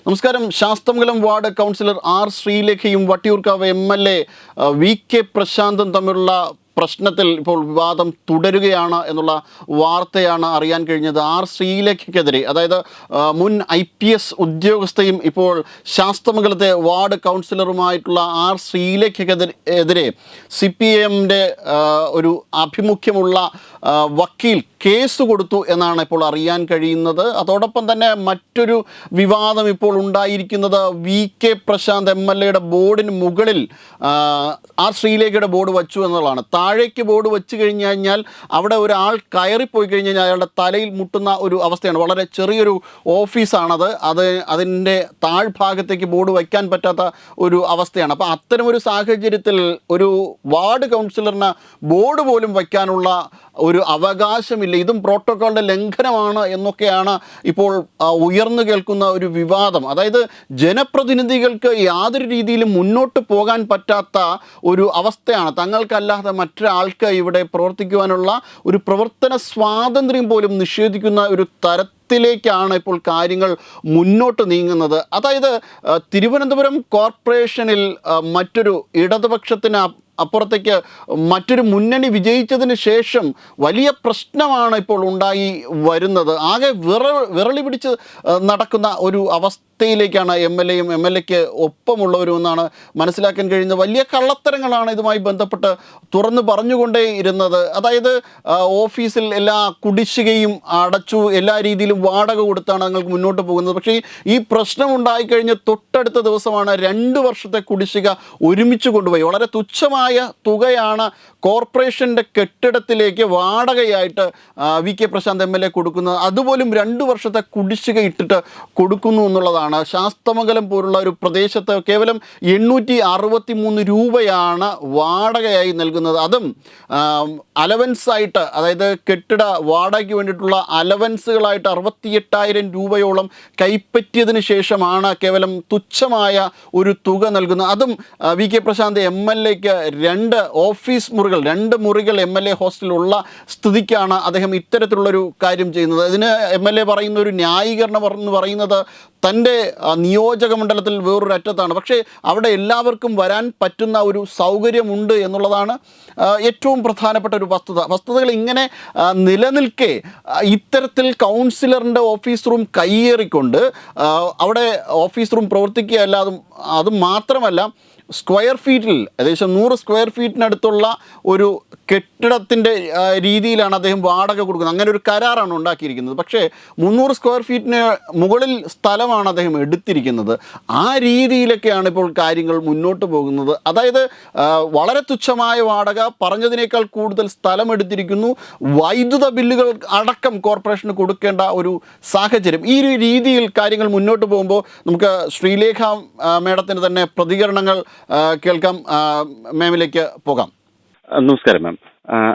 നമസ്കാരം. Sasthamangalam ward councillor R ശ്രീലേഖയും Vattiyoorkavu MLA VK പ്രശാന്തും തമ്മിലുള്ള പ്രശ്നത്തിൽ ഇപ്പോൾ വിവാദം തുടരുകയാണ് എന്നുള്ള വാർത്തയാണ് അറിയാൻ കഴിഞ്ഞത്. ആർ ശ്രീലേഖയ്ക്കെതിരെ, അതായത് മുൻ IPS ഉദ്യോഗസ്ഥയും ഇപ്പോൾ ശാസ്തമംഗലത്തെ വാർഡ് കൗൺസിലറുമായിട്ടുള്ള ആർ ശ്രീലേഖയ്ക്കെതിരെ CPIMൻ്റെ ഒരു ആഭിമുഖ്യമുള്ള വക്കീൽ കേസ് കൊടുത്തു എന്നാണ് ഇപ്പോൾ അറിയാൻ കഴിയുന്നത്. അതോടൊപ്പം തന്നെ മറ്റൊരു വിവാദം ഇപ്പോൾ ഉണ്ടായിരിക്കുന്നത് VK പ്രശാന്ത് MLAയുടെ ബോർഡിന് മുകളിൽ ആർ ശ്രീലേഖയുടെ ബോർഡ് വച്ചു എന്നുള്ളതാണ്. താഴേക്ക് ബോർഡ് വെച്ച് കഴിഞ്ഞ് കഴിഞ്ഞാൽ അവിടെ ഒരാൾ കയറിപ്പോയി കഴിഞ്ഞ് കഴിഞ്ഞാൽ അയാളുടെ തലയിൽ മുട്ടുന്ന ഒരു അവസ്ഥയാണ്. വളരെ ചെറിയൊരു ഓഫീസാണത്. അതിൻ്റെ താഴ്ഭാഗത്തേക്ക് ബോർഡ് വയ്ക്കാൻ പറ്റാത്ത ഒരു അവസ്ഥയാണ്. അപ്പോൾ അത്തരമൊരു സാഹചര്യത്തിൽ ഒരു വാർഡ് കൗൺസിലറിന് ബോർഡ് പോലും വയ്ക്കാനുള്ള ഒരു അവകാശമില്ല. ഇതും പ്രോട്ടോക്കോളിൻ്റെ ലംഘനമാണ് എന്നൊക്കെയാണ് ഇപ്പോൾ ഉയർന്നു കേൾക്കുന്ന ഒരു വിവാദം. അതായത് ജനപ്രതിനിധികൾക്ക് യാതൊരു രീതിയിലും മുന്നോട്ട് പോകാൻ പറ്റാത്ത ഒരു അവസ്ഥയാണ്. തങ്ങൾക്കല്ലാതെ മറ്റൊരാൾക്ക് ഇവിടെ പ്രവർത്തിക്കുവാനുള്ള ഒരു പ്രവർത്തന സ്വാതന്ത്ര്യം പോലും നിഷേധിക്കുന്ന ഒരു തരത്തിലേക്കാണ് ഇപ്പോൾ കാര്യങ്ങൾ മുന്നോട്ട് നീങ്ങുന്നത്. അതായത് തിരുവനന്തപുരം കോർപ്പറേഷനിൽ മറ്റൊരു ഇടതുപക്ഷത്തിന് അപ്പുറത്തേക്ക് മറ്റൊരു മുന്നണി വിജയിച്ചതിന് ശേഷം വലിയ പ്രശ്നമാണ് ഇപ്പോൾ ഉണ്ടായി വരുന്നത്. ആകെ വിറളി പിടിച്ച് നടക്കുന്ന ഒരു അവസ്ഥയിലേക്കാണ് MLAയും MLAയ്ക്ക് ഒപ്പമുള്ളവരും എന്നാണ് മനസ്സിലാക്കാൻ കഴിയുന്നത്. വലിയ കള്ളത്തരങ്ങളാണ് ഇതുമായി ബന്ധപ്പെട്ട് തുറന്നു പറഞ്ഞുകൊണ്ടേ ഇരുന്നത്. അതായത് ഓഫീസിൽ എല്ലാ കുടിശ്ശികയും അടച്ചു, എല്ലാ രീതിയിലും വാടക കൊടുത്താണ് ഞങ്ങൾക്ക് മുന്നോട്ട് പോകുന്നത്. പക്ഷേ ഈ പ്രശ്നം ഉണ്ടായിക്കഴിഞ്ഞ് തൊട്ടടുത്ത ദിവസമാണ് 2 വർഷത്തെ കുടിശ്ശിക ഒരുമിച്ച് കൊണ്ടുപോയി. വളരെ തുച്ഛമായ തുകയാണ് കോർപ്പറേഷൻ്റെ കെട്ടിടത്തിലേക്ക് വാടകയായിട്ട് VK പ്രശാന്ത് MLA കൊടുക്കുന്നത്. അതുപോലും 2 വർഷത്തെ കുടിശ്ശിക ഇട്ടിട്ട് കൊടുക്കുന്നു എന്നുള്ളതാണ്. ശാസ്തമംഗലം പോലുള്ള ഒരു പ്രദേശത്ത് കേവലം 863 രൂപയാണ് വാടകയായി നൽകുന്നത്. അതും അലവൻസായിട്ട്, അതായത് കെട്ടിട വാടകയ്ക്ക് വേണ്ടിയിട്ടുള്ള അലവൻസുകളായിട്ട് 68,000 രൂപയോളം കൈപ്പറ്റിയതിന് ശേഷമാണ് കേവലം തുച്ഛമായ ഒരു തുക നൽകുന്നത്. അതും VK പ്രശാന്ത് MLAയ്ക്ക് 2 ഓഫീസ് മുറികൾ, 2 മുറികൾ MLA ഹോസ്റ്റലുള്ള സ്ഥിതിക്കാണ് അദ്ദേഹം ഇത്തരത്തിലുള്ളൊരു കാര്യം ചെയ്യുന്നത്. ഇതിന് MLA പറയുന്ന ഒരു ന്യായീകരണം എന്ന് പറയുന്നത് തൻ്റെ നിയോജക മണ്ഡലത്തിൽ വേറൊരു അറ്റത്താണ്, പക്ഷേ അവിടെ എല്ലാവർക്കും വരാൻ പറ്റുന്ന ഒരു സൗകര്യമുണ്ട് എന്നുള്ളതാണ് ഏറ്റവും പ്രധാനപ്പെട്ട ഒരു വസ്തുതകൾ ഇങ്ങനെ നിലനിൽക്കെ ഇത്തരത്തിൽ കൗൺസിലറിൻ്റെ ഓഫീസ് റൂം കയ്യേറിക്കൊണ്ട് അവിടെ ഓഫീസ് റൂം പ്രവർത്തിക്കുകയല്ല, അത് മാത്രമല്ല സ്ക്വയർ ഫീറ്റിൽ ഏകദേശം 100 സ്ക്വയർ ഫീറ്റിനടുത്തുള്ള ഒരു കെട്ടിടത്തിൻ്റെ രീതിയിലാണ് അദ്ദേഹം വാടക കൊടുക്കുന്നത്. അങ്ങനെ ഒരു കരാറാണ് ഉണ്ടാക്കിയിരിക്കുന്നത്. പക്ഷേ 300 സ്ക്വയർ ഫീറ്റിന് മുകളിൽ സ്ഥലമാണ് അദ്ദേഹം എടുത്തിരിക്കുന്നത്. ആ രീതിയിലൊക്കെയാണ് ഇപ്പോൾ കാര്യങ്ങൾ മുന്നോട്ട് പോകുന്നത്. അതായത് വളരെ തുച്ഛമായ വാടക, പറഞ്ഞതിനേക്കാൾ കൂടുതൽ സ്ഥലം എടുത്തിരിക്കുന്നു, വൈദ്യുത ബില്ലുകൾ അടക്കം കോർപ്പറേഷന് കൊടുക്കേണ്ട ഒരു സാഹചര്യം. ഈ ഒരു രീതിയിൽ കാര്യങ്ങൾ മുന്നോട്ട് പോകുമ്പോൾ നമുക്ക് ശ്രീലേഖ മേഡത്തിന് തന്നെ പ്രതികരണങ്ങൾ കേൾക്കാം. മാമിലേക്ക് പോകാം. നമസ്കാരം മാം.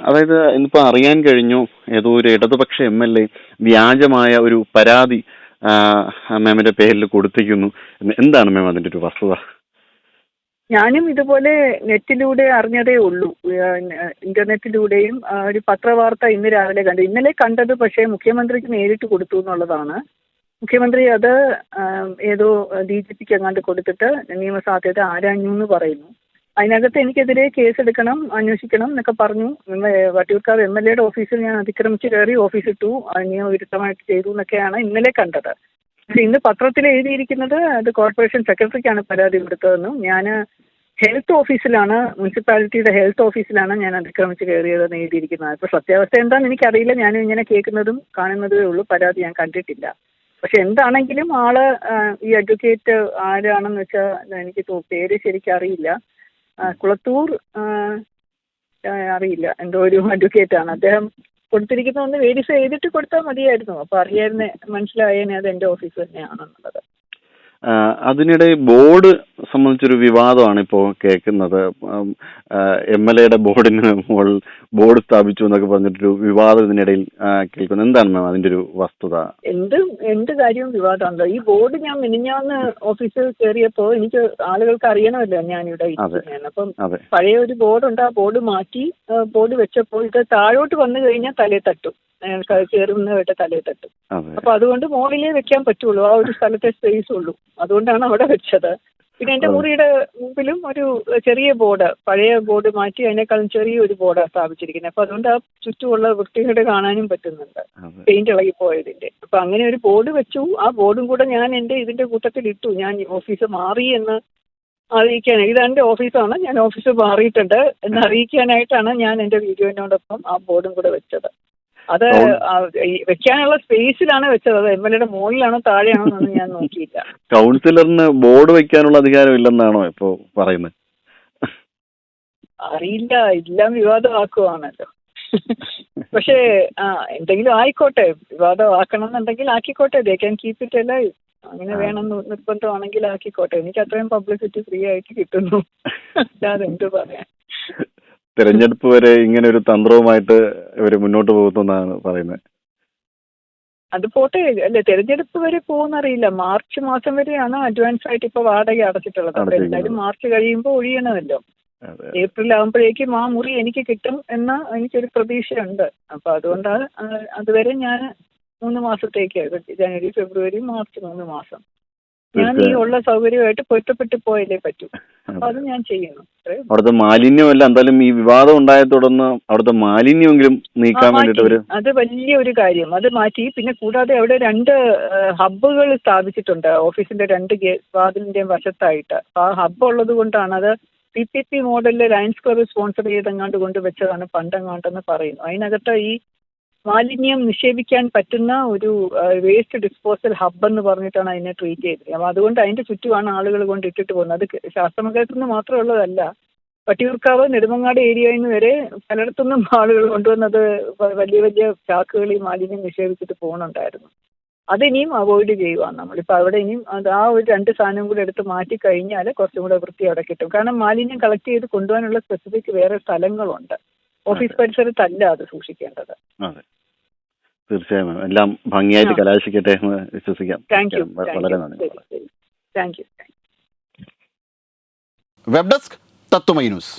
അതായത് ഇന്നിപ്പോൾ അറിയാൻ കഴിഞ്ഞു, ഏതോ ഒരു ഇടതുപക്ഷ MLA വ്യാജമായ ഒരു പരാതി മാമിന്റെ പേരിൽ കൊടുത്തിരിക്കുന്നു. എന്താണ് മാം അതിന്റെ ഒരു വസ്തുത? ഞാനും ഇതുപോലെ നെറ്റിലൂടെ അറിഞ്ഞതേ ഉള്ളൂ. ഇന്റർനെറ്റിലൂടെയും ഒരു പത്രവാർത്ത ഇന്ന് രാവിലെ കണ്ടു. ഇന്നലെ കണ്ടത് പക്ഷേ മുഖ്യമന്ത്രിക്ക് നേരിട്ട് കൊടുത്തു എന്നുള്ളതാണ്. മുഖ്യമന്ത്രി അത് ഏതോ DGPക്ക് എങ്ങാണ്ട് കൊടുത്തിട്ട് നിയമസാധ്യത ആരാഞ്ഞു എന്ന് പറയുന്നു. അതിനകത്ത് എനിക്കെതിരെ കേസെടുക്കണം, അന്വേഷിക്കണം എന്നൊക്കെ പറഞ്ഞു. വട്ടിയൂർക്കാവ് MLAയുടെ ഓഫീസിൽ ഞാൻ അതിക്രമിച്ച് കയറി ഓഫീസ് ഇട്ടു, നിയമവിരുദ്ധമായിട്ട് ചെയ്തു എന്നൊക്കെയാണ് ഇന്നലെ കണ്ടത്. പക്ഷേ ഇന്ന് പത്രത്തിൽ എഴുതിയിരിക്കുന്നത് അത് കോർപ്പറേഷൻ സെക്രട്ടറിക്കാണ് പരാതി കൊടുത്തതെന്നും ഞാൻ ഹെൽത്ത് ഓഫീസിലാണ്, മുനിസിപ്പാലിറ്റിയുടെ ഹെൽത്ത് ഓഫീസിലാണ് ഞാൻ അതിക്രമിച്ച് കയറിയതെന്ന് എഴുതിയിരിക്കുന്നത്. ഇപ്പോൾ സത്യാവസ്ഥ എന്താണെന്ന് എനിക്കറിയില്ല. ഞാനും ഇങ്ങനെ കേൾക്കുന്നതും കാണുന്നതേ ഉള്ളൂ. പരാതി ഞാൻ കണ്ടിട്ടില്ല. പക്ഷെ എന്താണെങ്കിലും ഈ അഡ്വക്കേറ്റ് ആരാണെന്ന് വെച്ചാൽ എനിക്ക് പേര് ശരിക്കും അറിയില്ല. കുളത്തൂർ അറിയില്ല, എന്തോ ഒരു അഡ്വക്കേറ്റാണ് അദ്ദേഹം. കൊടുത്തിരിക്കുന്ന ഒന്ന് വെരിഫൈ ചെയ്തിട്ട് കൊടുത്താൽ മതിയായിരുന്നു. അപ്പോൾ അറിയായിരുന്നേ, മനസ്സിലായേനെ അത് എൻ്റെ ഓഫീസ് തന്നെയാണെന്നുള്ളത്. അതിനിടെ ബോർഡ് സംബന്ധിച്ചൊരു വിവാദമാണ് ഇപ്പോൾ കേൾക്കുന്നത്. MLAയുടെ ബോർഡിന് മുകളിൽ ബോർഡ് സ്ഥാപിച്ചു എന്നൊക്കെ പറഞ്ഞിട്ടൊരു വിവാദം ഇതിനിടയിൽ കേൾക്കുന്നു. എന്താണ് മാം അതിന്റെ ഒരു വസ്തുത? എന്ത് കാര്യവും വിവാദമാണല്ലോ. ഈ ബോർഡ് ഞാൻ മിനിഞ്ഞാന്ന് ഓഫീസിൽ കയറിയപ്പോൾ എനിക്ക് ആളുകൾക്ക് അറിയണമല്ലോ ഞാനിവിടെ ഇരിക്കുന്നതാണ്. അപ്പം പഴയ ഒരു ബോർഡുണ്ട്, ആ ബോർഡ് മാറ്റി ബോർഡ് വെച്ചപ്പോൾ ഇത് താഴോട്ട് വന്നു കഴിഞ്ഞാൽ തലേ തട്ടും. കയറുന്നവരുടെ തലയിൽ തട്ടും. അതെ. അപ്പൊ അതുകൊണ്ട് മുകളിലേ വെക്കാൻ പറ്റുള്ളൂ, ആ ഒരു സ്ഥലത്തെ സ്പേസ് ഉള്ളൂ. അതുകൊണ്ടാണ് അവിടെ വെച്ചത്. പിന്നെ എന്റെ മുറിയുടെ മുമ്പിലും ഒരു ചെറിയ ബോർഡ്, പഴയ ബോർഡ് മാറ്റി അതിനേക്കാളും ചെറിയൊരു ബോർഡാണ് സ്ഥാപിച്ചിരിക്കുന്നത്. അപ്പൊ അതുകൊണ്ട് ആ ചുറ്റുമുള്ള വൃത്തികേട് കാണാനും പറ്റുന്നുണ്ട്, അതെ. പെയിന്റ് ഇളകിപ്പോയതിന്റെ. അപ്പൊ അങ്ങനെ ഒരു ബോർഡ് വെച്ചു. ആ ബോർഡും കൂടെ ഞാൻ ഇതിന്റെ കൂട്ടത്തിൽ ഇട്ടു. ഞാൻ ഓഫീസ് മാറി എന്ന് അറിയിക്കാൻ, ഇതെന്റെ ഓഫീസാണ്, ഞാൻ ഓഫീസ് മാറിയിട്ടുണ്ട് എന്ന് അറിയിക്കാനായിട്ടാണ് ഞാൻ എന്റെ വീഡിയോനോടൊപ്പം ആ ബോർഡും കൂടെ വെച്ചത്. അത് വെക്കാനുള്ള സ്പേസിലാണ് വെച്ചത്. അത് MLA മുകളിലാണോ താഴെയാണോ എന്നൊന്നും ഞാൻ നോക്കിയില്ല. കൗൺസിലറിന് ബോർഡ് വെക്കാനുള്ള അധികാരം ഇല്ലെന്നാണോ ഇപ്പോ പറയുന്നത്? അറിയില്ല, എല്ലാം വിവാദമാക്കുവാണല്ലോ. പക്ഷേ എന്തെങ്കിലും ആയിക്കോട്ടെ, വിവാദമാക്കണം എന്നുണ്ടെങ്കിൽ ആക്കിക്കോട്ടെ. They can keep it alive. അങ്ങനെ വേണമെന്ന് നിർബന്ധമാണെങ്കിൽ ആക്കിക്കോട്ടെ. എനിക്ക് അത്രയും പബ്ലിസിറ്റി ഫ്രീ ആയിട്ട് കിട്ടുന്നു, അല്ലാതെ എന്ത് പറയാൻ. തെരഞ്ഞെടുപ്പ് വരെ ഇങ്ങനെ ഒരു തന്ത്രവുമായിട്ട് ഇവര് മുന്നോട്ട് പോകുമെന്നാണ് പറയുന്നത്. അത് പോട്ടെ, അല്ലെ, തെരഞ്ഞെടുപ്പ് വരെ പോകുന്നറിയില്ല. മാർച്ച് മാസം വരെയാണ് അഡ്വാൻസ് ആയിട്ട് ഇപ്പൊ വാടക അടച്ചിട്ടുള്ളത്. അപ്പൊ എന്തായാലും മാർച്ച് കഴിയുമ്പോൾ ഒഴിയണമല്ലോ. ഏപ്രിൽ ആകുമ്പോഴേക്കും ആ മുറി എനിക്ക് കിട്ടും എന്ന എനിക്കൊരു പ്രതീക്ഷയുണ്ട്. അപ്പൊ അതുകൊണ്ടാണ് അതുവരെ ഞാൻ 3 മാസത്തേക്ക്, ജനുവരി ഫെബ്രുവരി മാർച്ച് 3 മാസം ഞാൻ ഈ ഉള്ള സൗകര്യമായിട്ട് പൊരുത്തപ്പെട്ട് പോയല്ലേ പറ്റൂ. അപ്പൊ അത് ഞാൻ ചെയ്യുന്നു. അവിടുത്തെ മാലിന്യമല്ല, എന്തായാലും ഈ വിവാദം ഉണ്ടായ തുടർന്ന് അവിടുത്തെ മാലിന്യമെങ്കിലും നീക്കാൻ വേണ്ടിട്ട് അത് വലിയൊരു കാര്യം. അത് മാറ്റി. പിന്നെ കൂടാതെ അവിടെ 2 ഹബ്ബുകൾ സ്ഥാപിച്ചിട്ടുണ്ട് ഓഫീസിന്റെ 2 വാതിലിന്റെയും വശത്തായിട്ട്. ആ ഹബ്ബ് ഉള്ളത് കൊണ്ടാണ് അത് PPP മോഡലിൽ ലയൺസ് ക്ലബ് സ്പോൺസർ ചെയ്തെങ്ങാണ്ട് കൊണ്ടുവച്ചതാണ് പണ്ടെങ്ങാണ്ടെന്ന് പറയുന്നു. അതിനകത്ത് ഈ മാലിന്യം നിക്ഷേപിക്കാൻ പറ്റുന്ന ഒരു വേസ്റ്റ് ഡിസ്പോസൽ ഹബ്ബ് എന്ന് പറഞ്ഞിട്ടാണ് അതിനെ ട്രീറ്റ് ചെയ്തത്. അപ്പോൾ അതുകൊണ്ട് അതിന്റെ ചുറ്റുമാണ് ആളുകൾ കൊണ്ട് ഇട്ടിട്ട് പോകുന്നത്. അത് ശാസ്ത്രമംഗലത്തിൽ നിന്ന് മാത്രമുള്ളതല്ല, വട്ടിയൂർക്കാവ് നെടുമങ്ങാട് ഏരിയയിൽ നിന്ന് വരെ പലയിടത്തുനിന്നും ആളുകൾ കൊണ്ടുവന്നത് വലിയ വലിയ ചാക്കുകളിൽ മാലിന്യം നിക്ഷേപിച്ചിട്ട് പോകുന്നുണ്ടായിരുന്നു. അതിനിയും അവോയ്ഡ് ചെയ്യുവാണ് നമ്മളിപ്പോൾ. അവിടെ ഇനിയും ആ ഒരു 2 സാധനം കൂടെ എടുത്ത് മാറ്റി കഴിഞ്ഞാൽ കുറച്ചും കൂടെ വൃത്തി അവിടെ കിട്ടും. കാരണം മാലിന്യം കളക്ട് ചെയ്ത് കൊണ്ടുപോകാനുള്ള സ്പെസിഫിക് വേറെ സ്ഥലങ്ങളുണ്ട്. ഓഫീസ് പരിസരത്തല്ല അത് സൂക്ഷിക്കേണ്ടത്. തീർച്ചയായും എല്ലാം ഭംഗിയായിട്ട് കലാശിക്കട്ടെ എന്ന് വിശ്വസിക്കാം. Thank you. വളരെ നന്ദി. Thank you. Web desk Tatwamayi news.